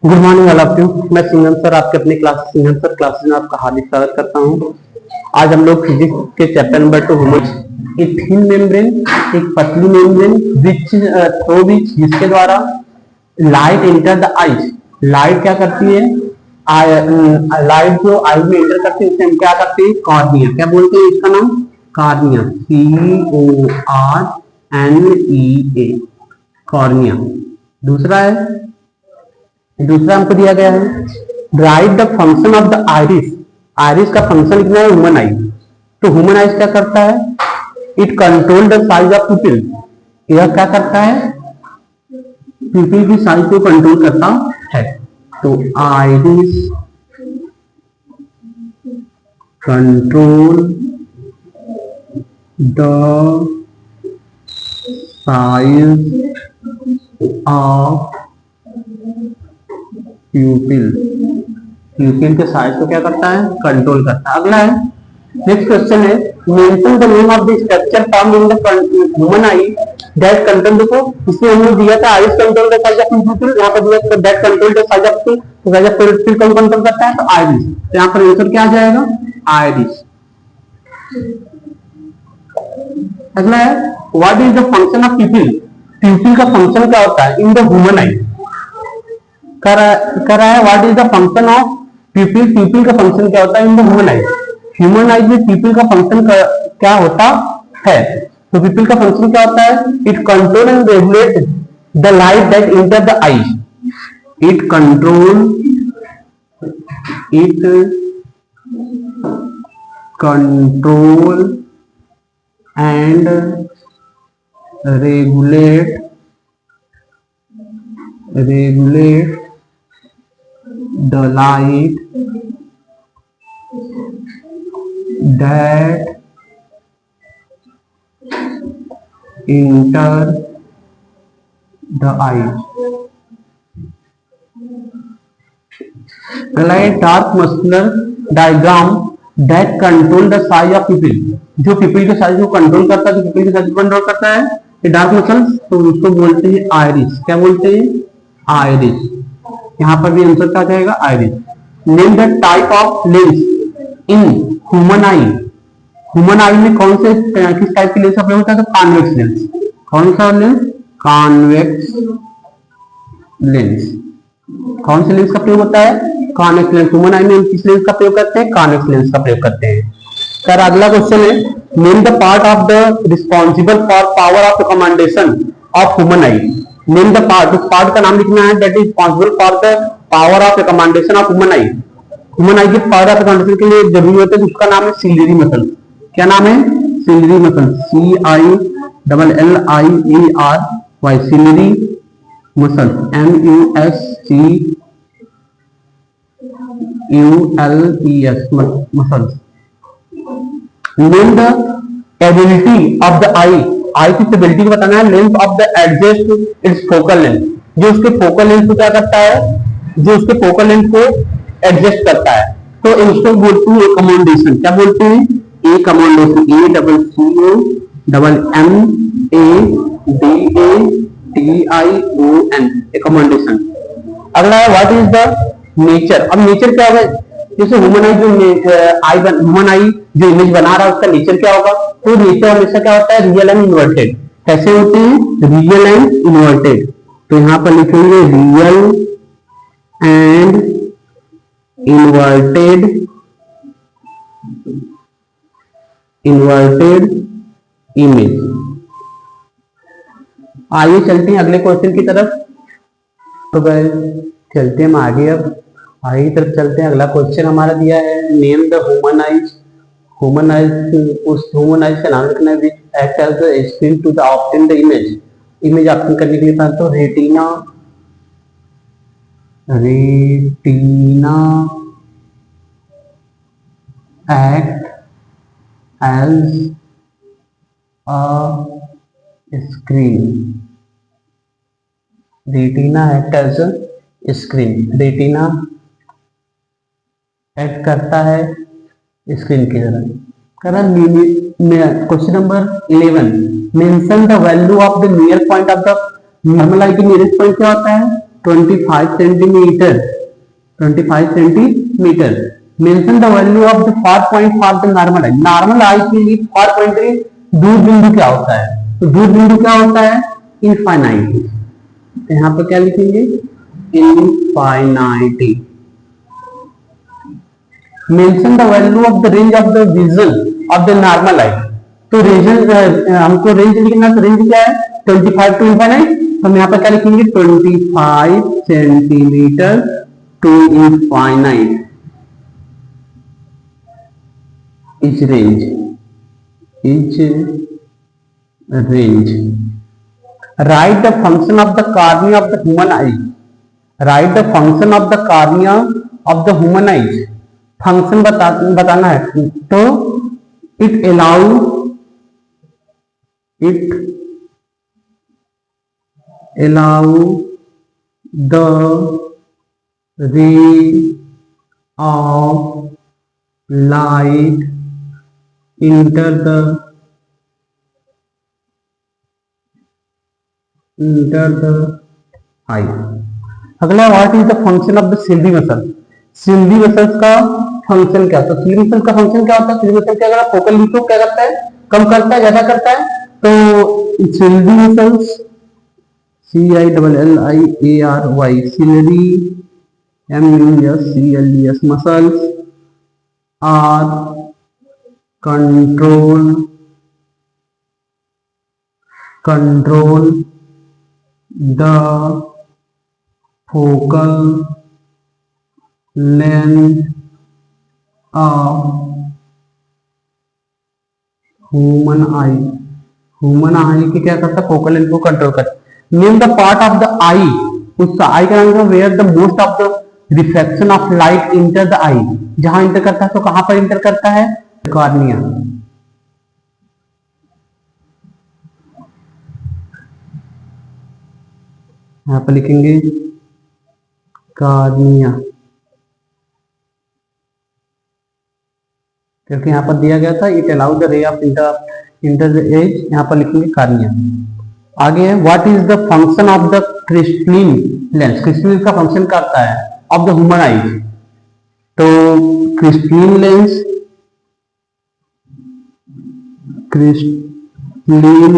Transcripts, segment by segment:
Good morning all of you. मैं Singham sir आपके अपनी क्लास सिंघम सर क्लासेस में आपका हार्दिक स्वागत करता हूं। आज हम लोग फिजिक्स के चैप्टर नंबर 2 ह्यूमन एक थिन मेम्ब्रेन, एक पतली मेम्ब्रेन विच जिसके द्वारा light enter the eyes. Light क्या करती है? लाइट जो आई में एंटर करती है उसे हम क्या करते हैं? कॉर्निया। क्या बोलते हैं इसका नाम? Cornea, CORNEA, cornea. दूसरा हमको दिया गया है right the function of the iris. Iris का फंक्शन लिखना है ह्यूमन आई। तो ह्यूमन आइज क्या करता है? It control the size of प्यूपिल। यह क्या करता है? प्यूपिल की साइज को कंट्रोल करता है। तो iris control the size of प्यूपिल के साइज को क्या करता है? कंट्रोल करता है। अगला है, नेक्स्ट क्वेश्चन है mention the name of the structure found in the human I that control. देखो इसमें हमने दिया था iris control the size of प्यूपिल, यहां पर दिया था that control the size of प्यूपिल कौन कंट्रोल करता है? तो आइरिस। तो यहां पर आंसर क्या आ जाएगा? आइरिस। अगला है what is the function of प्यूपिल। प्यूपिल का फंक्शन क्या होता है इन द ह्यूमन आई? कर रहा है what is the function of प्यूपिल। प्यूपिल का फंक्शन क्या होता है in the human I? Human आई में प्यूपिल का फंक्शन क्या होता है? तो प्यूपिल का फंक्शन क्या होता है? It control and regulate the light that enter the eyes. It control and regulate the light that enter the eye. Dark muscular diagram that control the size of pupil। जो pupil के size को control करता है, जो pupil के size को control करता है ये डार्क मसल, तो उसको बोलते हैं आइरिस। क्या बोलते हैं? आइरिस। यहां पर भी आंसर क्या जाएगा? Iris. Name the type of lens in human I. Human आई में कौन से किस टाइप की लेंस का प्रयोग होता है? तो कॉन्वेक्स लेंस। कौन सा लेंस? Convex lens. कौन से लेंस का प्रयोग होता है? Convex lens. ह्यूमन आई में हम किस लेंस का प्रयोग करते हैं? कॉन्वेक्स लेंस का प्रयोग करते हैं। सर अगला क्वेश्चन है name the part of the responsible for power of recommendation of human I. Name the part, उस पार्ट का नाम लिखना है that is responsible for the power of recommendation of human I. Human eye की power of recommendation के लिए जरूरी होता है, उसका नाम है सिलियरी मसल। क्या नाम है? Ciliary muscle. CILLIERY, ciliary muscle. MUSCULES muscle. Name the ability of the eye. Eye की स्टेबिलिटी को बताना है। Length of the adjust its focal length. जो उसके फोकल लेंथ को क्या करता है? जो उसके फोकल लेंथ को एडजस्ट करता है। तो इसको बोलते हैं एकमोडेशन। क्या बोलते हैं? एकमोडेशन। AMMADATION, accommodation. अगला है व्हाट इज द नेचर। अब नेचर क्या होगा? जैसे ह्यूमन आई ह्यूमन आई जो इमेज बना रहा है उसका नेचर क्या होगा? तो नेचर हमेशा क्या होता है? Real and inverted. कैसे होते हैं? Real and inverted. तो यहां पर लिखेंगे रियल एंड इन्वर्टेड इमेज। आइए चलते हैं अगले क्वेश्चन की तरफ। तो चलते हैं हम आगे। अब आगे की तरफ चलते हैं। अगला क्वेश्चन हमारा दिया है name the human eyes. Human eyes, उस ह्यूमन आइज का नाम लिखना है which act as the screen to the obtain the image. Image obtain करने के लिए था तो retina act as a screen. Retina act as a screen. Retina act करता है स्क्रीन की तरह। Question number 11 mention the value of the near point of the normal eye की नियरेस्ट पॉइंट क्या होता है? 25 centimetre, 25 centimetre. Mention the value of the far point for the normal eye. Normal eye के लिए far point दूर बिंदु क्या होता है? तो दूर बिंदु क्या होता है? इनफाइनाइट। तो यहाँ पर क्या लिखेंगे? Infinity. Mention the value of the range of the vision of the normal eye. तो रेंज हमको रेंज लिखना, तो रेंज क्या है? 25 टू इनफाइनाइट। हम यहाँ पर क्या लिखेंगे? 25 centimetre to infinite is range, is range. Write the function of the cornea of the human eye. Write the function of the cornea of the human eye. Function बताना है। तो it allow, it allow the ray of light enter the eye. अगला, what is the function of the ciliary muscle. Ciliary muscles का function क्या होता है? Silvi muscle का function क्या होता है? सिल्वी मसल क्या करता है? फोकल लिंक को क्या करता है? कम करता है, ज्यादा करता है? तो ciliary muscles, CILLIARY, ciliary MUSCLES muscles are control the focal length of human eye। Human eye की क्या करता है? फोकल लेंथ को कंट्रोल करता है। Name the part of the eye. उस आई का नाम है where the most of the reflection of light enter the eye. जहां इंटर करता है तो कहां पर इंटर करता है? कॉर्निया। यहां पर लिखेंगे कॉर्निया, क्योंकि यहां पर दिया गया था it allow the ray of enter the edge. यहां पर लिखेंगे कॉर्निया। आगे है, what is the function of the crystalline lens. Crystalline का फंक्शन करता है ऑफ द ह्यूमन आई। तो crystalline lens, crystalline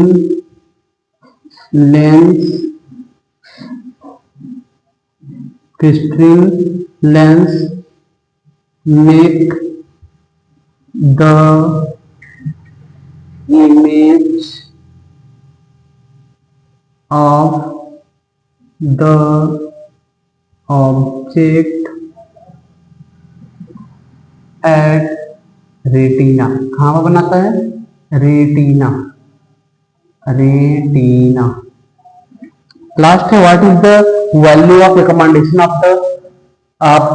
lens, crystalline lens make the image of the object at retina। कहाँ पर बनाता है? Retina, retina. लास्ट है, what is the value of recommendation of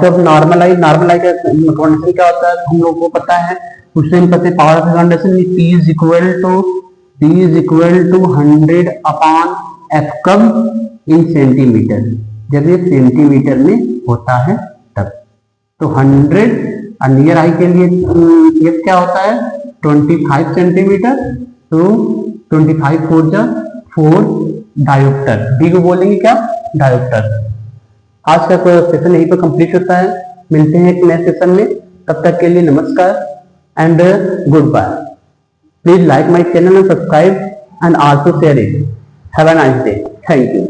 the normal eye. Normal eye का recommendation क्या होता है? हम लोगों को पता है। उससे हम पता है power of accommodation P is equal to 100 upon F। कब? In centimeter. जब ये सेंटीमीटर में होता है तब। तो 100 और नियर आई के लिए F क्या होता है? 25 सेंटीमीटर। तो 25 4 डायोप्टर। डी को बोलेंगे क्या? डायोप्टर। आज का सेशन यहीं पर कंप्लीट होता है। मिलते हैं एक नए सेशन में। तब तक के लिए नमस्कार and good bye. Please like my channel and subscribe and also share it. Have a nice day. Thank you.